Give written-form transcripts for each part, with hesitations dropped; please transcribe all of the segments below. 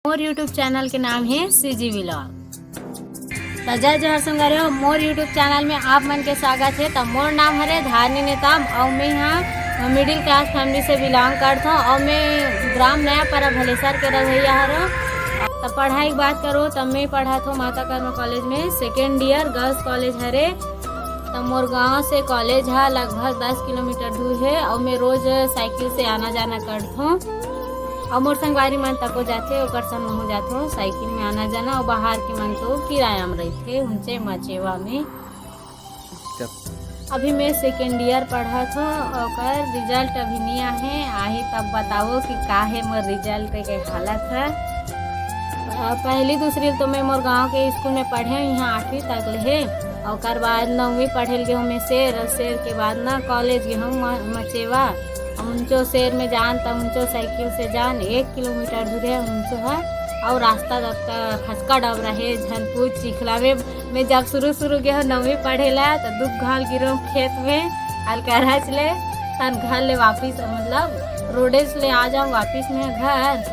मोर YouTube channel के नाम है सीजी व्लॉग। तो जय जोहर संगवारी हो, मोर यूट्यूब चैनल में आप मन के स्वागत है। तो मोर नाम हरे धारनी नेताम और मैं यहाँ मिडिल क्लास फैमिली से बिलोंग करता हूँ और मैं ग्राम नया पर भलेसर के रवैया हरो। तो पढ़ाई की बात करो तो मैं पढ़ा था माता कर्मा कॉलेज में सेकेंड ईयर गर्ल्स कॉलेज हरे। तो मोर गाँव से कॉलेज है लगभग 10 किलोमीटर दूर है और मैं रोज साइकिल से आना जाना करता हूँ। और मोर संगवारी मन तको जाते ओकर संग हो जाते हो साइकिल में आना जाना और बाहर के मन तो किराया में रहते उनसे मचेवा में। अभी मैं सेकेंड ईयर पढ़ा था और रिजल्ट अभी नहीं आहे तब बताओ कि का है मोर रिजल्ट के हालत है। पहली दूसरी तो मैं मोर गांव के स्कूल में पढ़े यहाँ 8वीं तक ले और बाद 9वीं पढ़े गए मैं शेर के बाद ना कॉलेज गए हम मचेवा। उनचो शहर में जान तब उनचो साइकिल से जान 1 किलोमीटर दूर है उनचो है और रास्ता खसका डब रहे झनपुर चिखला में। मैं जब शुरू गया 9वीं पढ़ेला तो दुख घाल गिरो खेत में अलकरहा चले तन घर ले वापिस मतलब रोडे से ले आ जाऊँ वापिस में घर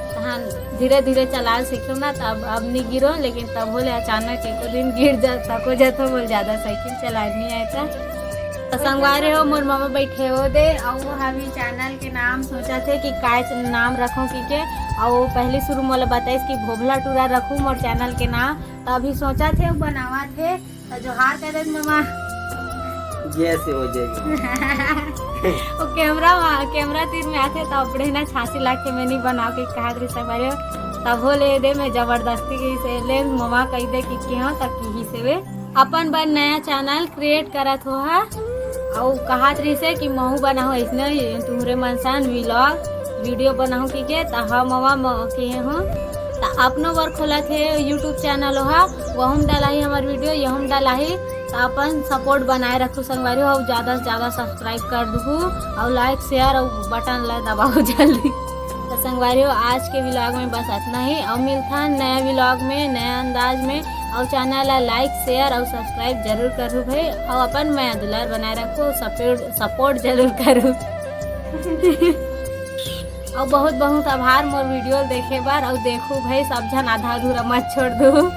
तहन धीरे धीरे चला सीखो ना तब अब नहीं गिरो। लेकिन तब बोले अचानक एक दिन गिर जा तको जातो बोल ज़्यादा साइकिल चलानी आता। तो संगवारी हो मोर मामा बैठे हो दे और हम चैनल के नाम सोचा थे कि काय नाम रखूं के और पहले शुरू मोला बताइस कि भोभला टूरा रखूं मोर चैनल के नाम। तो अभी सोचा थे बनावा थे तो जोहार कर दे मामा जैसे हो जाएगी वो कैमरा तीर में आते तो अपने ना 86 लाख के मैं नहीं बना के कहा थे संगवारी तब हो ले दे मैं जबरदस्ती की से ले मामा कह दे कि हो तक ही से वे अपन बन नया चैनल क्रिएट करत हो है और कहत रही से कि महू बनाओ इसने तुम्हारे मनसान व्लॉग वीडियो बनाओ के तो हम मामा के हो तो अपनो बार खोला थे यूट्यूब चैनल हो वहम डाला हमार वीडियो यहम डाला तो अपन सपोर्ट बनाए रखो संगवारी हो ज़्यादा से ज़्यादा सब्सक्राइब कर दू और लाइक शेयर और बटन ला दबाओ जल्दी। तो संगवारी हो आज के व्लॉग में बस इतना ही और मिलता नया व्लॉग में नया अंदाज में और चैनल लाइक शेयर और सब्सक्राइब जरूर करूँ भाई और अपन मैं दुलार बनाए रखो सपोर्ट जरूर करूँ और बहुत बहुत आभार मोर वीडियो देखे बार और देखो भाई सब जन आधा अधूरा मत छोड़ दो।